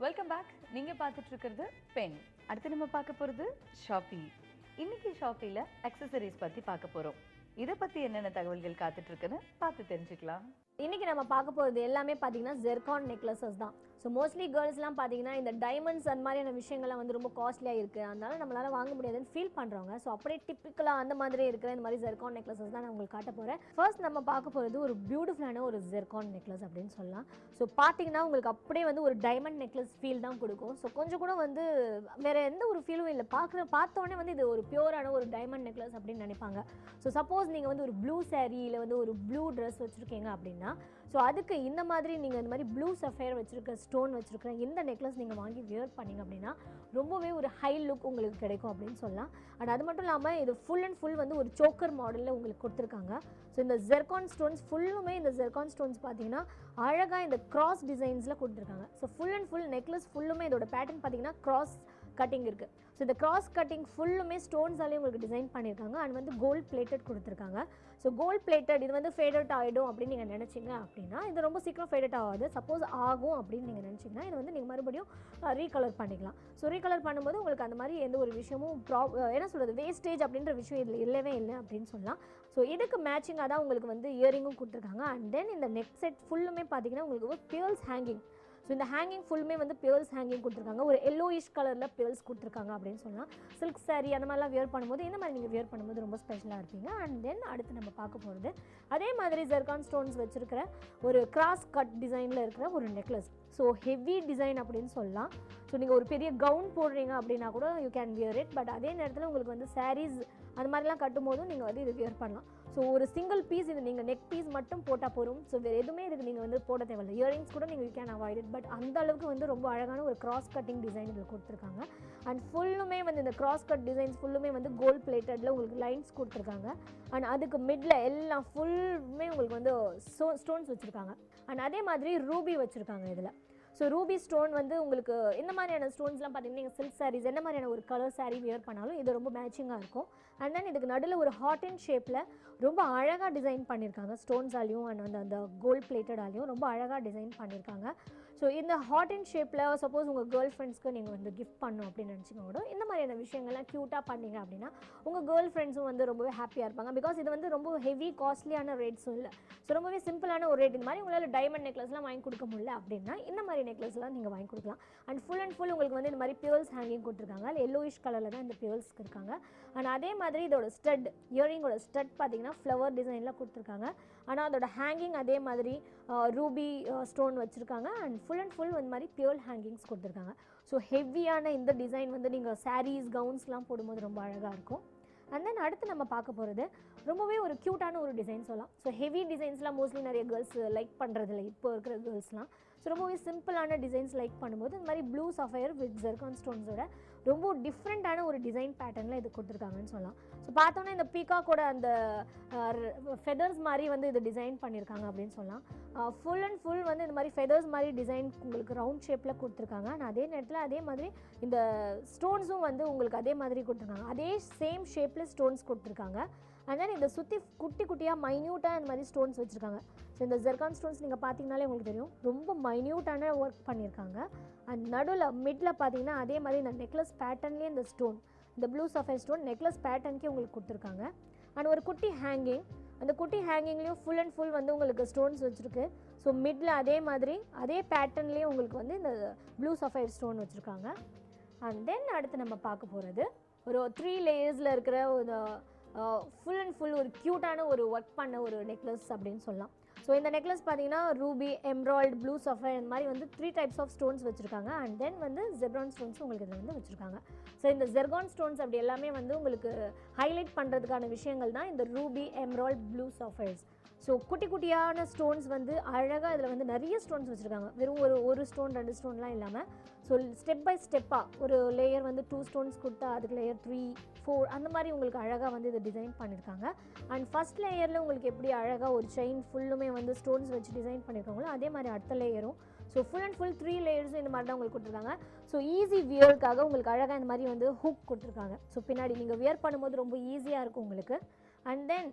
Welcome back. நீங்க பார்த்துட்டு இருக்கிறது பென். அடுத்து நம்ம பார்க்க போறது ஷாப்பி. இன்னைக்கு ஷாப்பில அக்சசரிஸ் பத்தி பார்க்க போறோம். இத பத்தி என்னென்ன தகவல்கள் காத்துட்டு இருக்குன்னு பார்த்து தெரிஞ்சுக்கலாம். இன்னைக்கு நம்ம பார்க்க போகிறது எல்லாமே பார்த்தீங்கன்னா ஜெர்கான் நெக்லஸஸ் தான். ஸோ மோஸ்ட்லி கேர்ள்ஸ்லாம் பார்த்தீங்கன்னா இந்த டைமண்ட்ஸ் அந்த மாதிரியான விஷயங்கள்லாம் வந்து ரொம்ப காஸ்ட்லியாக இருக்குது, அதனால நம்மளால் வாங்க முடியாதுன்னு ஃபீல் பண்ணுறவங்க. ஸோ அப்படியே டிப்பிக்கலாக அந்த மாதிரி இருக்கிற இந்த மாதிரி ஜெர்கான் நெக்லஸஸ் தான் நான் உங்களுக்கு காட்ட போகிறேன். ஃபர்ஸ்ட் நம்ம பார்க்க போகிறது ஒரு பியூட்டிஃபுல்லான ஒரு ஜெர்கான் நெக்லஸ் அப்படின்னு சொல்லலாம். ஸோ பார்த்தீங்கன்னா உங்களுக்கு அப்படியே வந்து ஒரு டைமண்ட் நெக்லஸ் ஃபீல் தான் கொடுக்கும். ஸோ கொஞ்சம் கூட வந்து வேறு எந்த ஒரு ஃபீலும் இல்லை, பார்த்தோன்னே வந்து இது ஒரு பியூரான ஒரு டைமண்ட் நெக்லஸ் அப்படின்னு நினைப்பாங்க. ஸோ சப்போஸ் நீங்கள் வந்து ஒரு ப்ளூ சாரீ இல்லை வந்து ஒரு ப்ளூ ட்ரெஸ் வச்சுருக்கீங்க அப்படின்னா ஸோ அதுக்கு இந்த மாதிரி நீங்கள் இந்த மாதிரி ப்ளூ சஃபயர் வச்சுருக்க ஸ்டோன் வச்சுருக்கிற இந்த நெக்லஸ் நீங்கள் வாங்கி வியர் பண்ணிங்க அப்படின்னா ரொம்பவே ஒரு ஹை லுக் உங்களுக்கு கிடைக்கும் அப்படின்னு சொல்லலாம். அண்ட் அது மட்டும் இல்லாமல் இது ஃபுல் அண்ட் ஃபுல் வந்து ஒரு சோக்கர் மாடலில் உங்களுக்கு கொடுத்துருக்காங்க. ஸோ இந்த ஜெர்கான் ஸ்டோன்ஸ் ஃபுல்லுமே இந்த ஜெர்கான் ஸ்டோன்ஸ் பார்த்தீங்கன்னா அழகாக இந்த கிராஸ் டிசைன்ஸில் கொடுத்துருக்காங்க. So full and full necklace ஃபுல்லுமே இதோட பேட்டர்ன் பார்த்தீங்கன்னா கிராஸ் கட்டிங் இருக்குது. ஸோ இந்த கிராஸ் கட்டிங் ஃபுல்லுமே ஸ்டோன்ஸாலே உங்களுக்கு டிசைன் பண்ணியிருக்காங்க அண்ட் வந்து கோல்ட் பிளேட்டட் கொடுத்துருக்காங்க. ஸோ கோல்ட் பிளேட்டட் இது வந்து ஃபேடட் ஆகிடும் அப்படின்னு நீங்கள் நினச்சிங்க அப்படின்னா இது ரொம்ப சீக்கிரம் ஃபேடட் ஆகாது. சப்போஸ் ஆகும் அப்படின்னு நீங்கள் நினச்சிங்கன்னா இது வந்து நீங்கள் மறுபடியும் ரீகலர் பண்ணிக்கலாம். ஸோ ரீகலர் பண்ணும்போது உங்களுக்கு அந்த மாதிரி எந்த ஒரு விஷயமும் என்ன சொல்கிறது வேஸ்டேஜ் அப்படின்ற விஷயம் இதில் இல்லவே இல்லை அப்படின்னு சொல்லலாம். ஸோ இதுக்கு மேட்சிங்காக தான் உங்களுக்கு வந்து இயரிங்கும் கொடுத்துருக்காங்க. அண்ட் தென் இந்த நெக் செட் ஃபுல்லுமே பார்த்தீங்கன்னா உங்களுக்கு ஒரு பியர்ஸ் ஹேங்கிங். ஸோ இந்த ஹேங்கிங் ஃபுல்லுமே வந்து பியர்ஸ் ஹேங்கிங் கொடுத்துருக்காங்க. ஒரு எல்லோயிஷ் கலரில் பியர்ஸ் கொடுத்துருக்காங்க அப்படின்னு சொல்லலாம். சில்க் சாரீ அந்த மாதிரிலாம் வியர் பண்ணும்போது இந்த மாதிரி நீங்கள் வியர் பண்ணும்போது ரொம்ப ஸ்பெஷலாக இருப்பீங்க. அண்ட் தென் அடுத்து நம்ம பார்க்க போகிறது அதே மாதிரி ஜெர்கான் ஸ்டோன்ஸ் வச்சுருக்கிற ஒரு கிராஸ் கட் டிசைனில் இருக்கிற ஒரு நெக்லஸ். ஸோ ஹெவி டிசைன் அப்படின்னு சொல்லலாம். ஸோ நீங்கள் ஒரு பெரிய கவுன் போடுறீங்க அப்படின்னா கூட you can wear it. But அதே நேரத்தில் உங்களுக்கு வந்து சாரீஸ் அந்த மாதிரிலாம் கட்டும் போதும் நீங்கள் வந்து இது வியர் பண்ணலாம். ஸோ ஒரு சிங்கிள் பீஸ் இது நீங்கள் நெக் பீஸ் மட்டும் போட்டால் போதும். ஸோ வேறு எதுவுமே இதுக்கு நீங்கள் வந்து போட தேவையில்லை. இயரிங்ஸ் கூட நீங்கள் you can avoid it. But அந்த அளவுக்கு வந்து ரொம்ப அழகான ஒரு கிராஸ் கட்டிங் டிசைன் இதில் கொடுத்துருக்காங்க. அண்ட் ஃபுல்லுமே வந்து இந்த கிராஸ் கட் டிசைன்ஸ் ஃபுல்லுமே வந்து கோல்ட் பிளேட்டடில் உங்களுக்கு லைன்ஸ் கொடுத்துருக்காங்க. அண்ட் அதுக்கு மிடில் எல்லாம் ஃபுல்லுமே உங்களுக்கு வந்து ஸ்டோன்ஸ் வச்சுருக்காங்க. அண்ட் அதே மாதிரி ரூபி வச்சுருக்காங்க இதில். ஸோ ரூபி ஸ்டோன் வந்து உங்களுக்கு இந்த மாதிரியான ஸ்டோன்ஸ்லாம் பார்த்தீங்கன்னா நீங்கள் சில்க் சாரீஸ் என்ன மாதிரியான ஒரு கலர் சாரீ வியர் பண்ணாலும் இது ரொம்ப மேட்சிங்காக இருக்கும். அண்ட் தென் இதுக்கு நடுவில் ஒரு ஹாட் அண்ட் ஷேப்பில் ரொம்ப அழகாக டிசைன் பண்ணியிருக்காங்க. ஸ்டோன்ஸாலையும் அண்ட் வந்து அந்த கோல்ட் பிளேட்டடாலையும் ரொம்ப அழகாக டிசைன் பண்ணியிருக்காங்க. ஸோ இந்த ஹாட் அண்ட் ஷேப்பில் சப்போஸ் உங்கள் கேர்ள் ஃப்ரெண்ட்ஸ்க்கு நீங்கள் வந்து கிஃப்ட் பண்ணணும் அப்படின்னு நினச்சிங்க கூட இந்த மாதிரியான விஷயங்கள்லாம் க்யூட்டாக பண்ணிங்க அப்படின்னா உங்கள் கேர்ள் ஃப்ரெண்ட்ஸும் வந்து ரொம்பவே ஹாப்பியாக இருப்பாங்க. பிகாஸ் இது வந்து ரொம்ப ஹெவி காஸ்ட்லியான ரேட்ஸும் இல்லை. ஸோ ரொம்பவே சிம்பிளான ஒரு ரேட். இந்த மாதிரி உங்களால் டைமண்ட் நெக்லஸ்லாம் வாங்கி கொடுக்க முடியல அப்படின்னா இந்த மாதிரி நெக்லஸ்லாம் நீங்கள் வாங்கி கொடுக்கலாம். அண்ட் ஃபுல் அண்ட் ஃபுல் உங்களுக்கு வந்து இந்த மாதிரி பியர்ஸ் ஹேங்கிங் கொடுத்துருக்காங்க. எல்லோயிஷ் கலரில் தான் இந்த பியர்ஸ்க்கு இருக்காங்க. அண்ட் அதே மாதிரி இதோட ஸ்டட் இயரிங்கோட ஸ்டட் பார்த்தீங்கன்னா ஃப்ளவர் டிசைனில் கொடுத்துருக்காங்க. ஆனால் அதோட ஹேங்கிங் அதே மாதிரி ரூபி ஸ்டோன் வச்சுருக்காங்க. அண்ட் ஃபுல் அண்ட் ஃபுல் இந்த மாதிரி பியர் ஹேங்கிங்ஸ் கொடுத்துருக்காங்க. ஸோ ஹெவியான இந்த டிசைன் வந்து நீங்கள் சாரீஸ் கவுன்ஸ்லாம் போடும்போது ரொம்ப அழகாக இருக்கும். அண்ட் தென் அடுத்து நம்ம பார்க்க போகிறது ரொம்பவே ஒரு க்யூட்டான ஒரு டிசைன் சொல்லலாம். ஸோ ஹெவி டிசைன்ஸ்லாம் மோஸ்ட்லி நிறைய கேர்ள்ஸ் லைக் பண்ணுறதில்ல இப்போ இருக்கிற கேர்ள்ஸ்லாம். ஸோ ரொம்பவே சிம்பிளான டிசைன்ஸ் லைக் பண்ணும்போது இந்த மாதிரி ப்ளூ சஃபயர் வித் ஜெர்கான் ஸ்டோன்ஸோட ரொம்ப டிஃப்ரெண்ட்டான ஒரு டிசைன் பேட்டர்னில் இது கொடுத்துருக்காங்கன்னு சொல்லலாம். ஸோ பார்த்தோன்னே இந்த பீகாக்கோட அந்த ஃபெதர்ஸ் மாதிரி வந்து இது டிசைன் பண்ணியிருக்காங்க அப்படின்னு சொல்லலாம். ஃபுல் அண்ட் ஃபுல் வந்து இந்த மாதிரி ஃபெதர்ஸ் மாதிரி டிசைன் உங்களுக்கு ரவுண்ட் ஷேப்பில் கொடுத்துருக்காங்க. ஆனால் அதே நேரத்தில் அதே மாதிரி இந்த ஸ்டோன்ஸும் வந்து உங்களுக்கு அதே மாதிரி கொடுத்துருக்காங்க. அதே சேம் ஷேப்பில் ஸ்டோன்ஸ் கொடுத்துருக்காங்க. அண்ட் தென் இதை சுற்றி குட்டி குட்டியாக மைன்யூட்டாக இந்த மாதிரி ஸ்டோன்ஸ் வச்சுருக்காங்க. ஸோ இந்த ஜெர்கான் ஸ்டோன்ஸ் நீங்கள் பார்த்தீங்கனாலே உங்களுக்கு தெரியும் ரொம்ப மைன்யூட்டான ஒர்க் பண்ணியிருக்காங்க. அண்ட் நடுவில் மிடில் பார்த்தீங்கன்னா அதே மாதிரி இந்த நெக்லஸ் பேட்டர்ன்லேயே இந்த ஸ்டோன் இந்த ப்ளூ சஃபயர் ஸ்டோன் நெக்லஸ் பேட்டர்னுக்கே உங்களுக்கு கொடுத்துருக்காங்க. அண்ட் ஒரு குட்டி ஹேங்கிங் அந்த குட்டி ஹேங்கிங்லேயும் ஃபுல் அண்ட் ஃபுல் வந்து உங்களுக்கு ஸ்டோன்ஸ் வச்சுருக்கு. ஸோ மிடில் அதே மாதிரி அதே பேட்டர்ன்லேயே உங்களுக்கு வந்து இந்த ப்ளூ சஃபயர் ஸ்டோன் வச்சுருக்காங்க. அண்ட் தென் அடுத்து நம்ம பார்க்க போகிறது ஒரு 3 லேயர்ஸில் இருக்கிற ஒரு ஃபுல் அண்ட் ஃபுல் ஒரு க்யூட்டான ஒரு ஒர்க் பண்ண ஒரு நெக்லஸ் அப்படின்னு சொல்லலாம். ஸோ இந்த நெக்லஸ் பார்த்தீங்கன்னா ரூபி எம்ராய்டு ப்ளூ சஃபயர் இந்த மாதிரி வந்து 3 டைப்ஸ் ஆஃப் ஸ்டோன்ஸ் வச்சுருக்காங்க. அண்ட் தென் வந்து ஜெர்கான் ஸ்டோன்ஸ் உங்களுக்கு இதில் வந்து வச்சுருக்காங்க. ஸோ இந்த ஜெர்கான் ஸ்டோன்ஸ் அப்படி எல்லாமே வந்து உங்களுக்கு ஹைலைட் பண்ணுறதுக்கான விஷயங்கள் தான் இந்த ரூபி எம்ராய்டு ப்ளூ சஃபயர்ஸ். ஸோ குட்டி குட்டியான ஸ்டோன்ஸ் வந்து அழகாக இதில் வந்து நிறைய ஸ்டோன்ஸ் வச்சுருக்காங்க. வெறும் ஒரு ஸ்டோன் 2 ஸ்டோன்லாம் இல்லாமல் ஸோ ஸ்டெப் பை ஸ்டெப்பாக ஒரு லேயர் வந்து 2 ஸ்டோன்ஸ் கொடுத்தா அதுக்கு லேயர் 3 4 அந்த மாதிரி உங்களுக்கு அழகாக வந்து இதை டிசைன் பண்ணியிருக்காங்க. அண்ட் ஃபஸ்ட் லேயரில் உங்களுக்கு எப்படி அழகாக ஒரு செயின் ஃபுல்லுமே வந்து ஸ்டோன்ஸ் வச்சு டிசைன் பண்ணியிருக்காங்களோ அதே மாதிரி அடுத்த லேயரும் ஸோ ஃபுல் அண்ட் ஃபுல் 3 லேயர்ஸும் இந்த மாதிரி தான் உங்களுக்கு கொடுத்துருக்காங்க. ஸோ ஈஸி வியருக்காக உங்களுக்கு அழகாக இந்த மாதிரி வந்து ஹூக் கொடுத்துருக்காங்க. ஸோ பின்னாடி நீங்கள் வியர் பண்ணும்போது ரொம்ப ஈஸியாக இருக்கும் உங்களுக்கு. அண்ட் தென்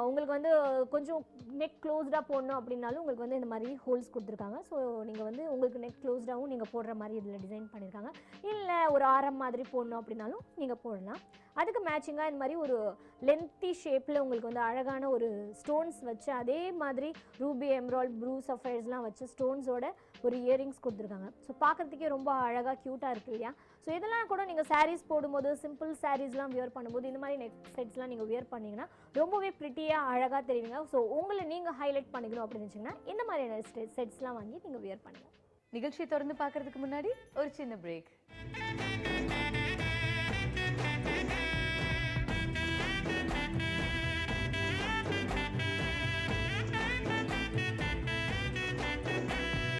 உங்களுக்கு வந்து கொஞ்சம் நெக் க்ளோஸ்டாக போடணும் அப்படின்னாலும் உங்களுக்கு வந்து இந்த மாதிரி ஹோல்ஸ் கொடுத்துருக்காங்க. ஸோ நீங்கள் வந்து உங்களுக்கு நெக் க்ளோஸ்டாகவும் நீங்கள் போடுற மாதிரி இதில் டிசைன் பண்ணியிருக்காங்க. இல்லை ஒரு ஆரம் மாதிரி போடணும் அப்படின்னாலும் நீங்கள் போடலாம். அதுக்கு மேட்சிங்காக இந்த மாதிரி ஒரு லென்த்தி ஷேப்பில் உங்களுக்கு வந்து அழகான ஒரு ஸ்டோன்ஸ் வச்சு அதே மாதிரி ரூபி எம்ராய்ட் ப்ளூ சஃபைர்ஸ்லாம் வச்சு ஸ்டோன்ஸோட ஒரு இயரிங்ஸ் கொடுத்துருக்காங்க. ஸோ பார்க்குறதுக்கே ரொம்ப அழகாக க்யூட்டாக இருக்குது இல்லையா? ஸோ இதெல்லாம் கூட நீங்கள் சாரீஸ் போடும்போது சிம்பிள் சாரீஸ்லாம் வியர் பண்ணும்போது இந்த மாதிரி நெக் செட்ஸ்லாம் நீங்கள் வியர் பண்ணிங்கன்னா ரொம்பவே ப்ரிட்டியாக அழகாக தெரியுங்க. ஸோ உங்களை நீங்கள் ஹைலைட் பண்ணிக்கணும் அப்படின்னு வச்சிங்கன்னா இந்த மாதிரியான செட்ஸ்லாம் வாங்கி நீங்கள் வியர் பண்ணுங்கள். நிகழ்ச்சியை தொடர்ந்து பார்க்கறதுக்கு முன்னாடி ஒரு சின்ன பிரேக்.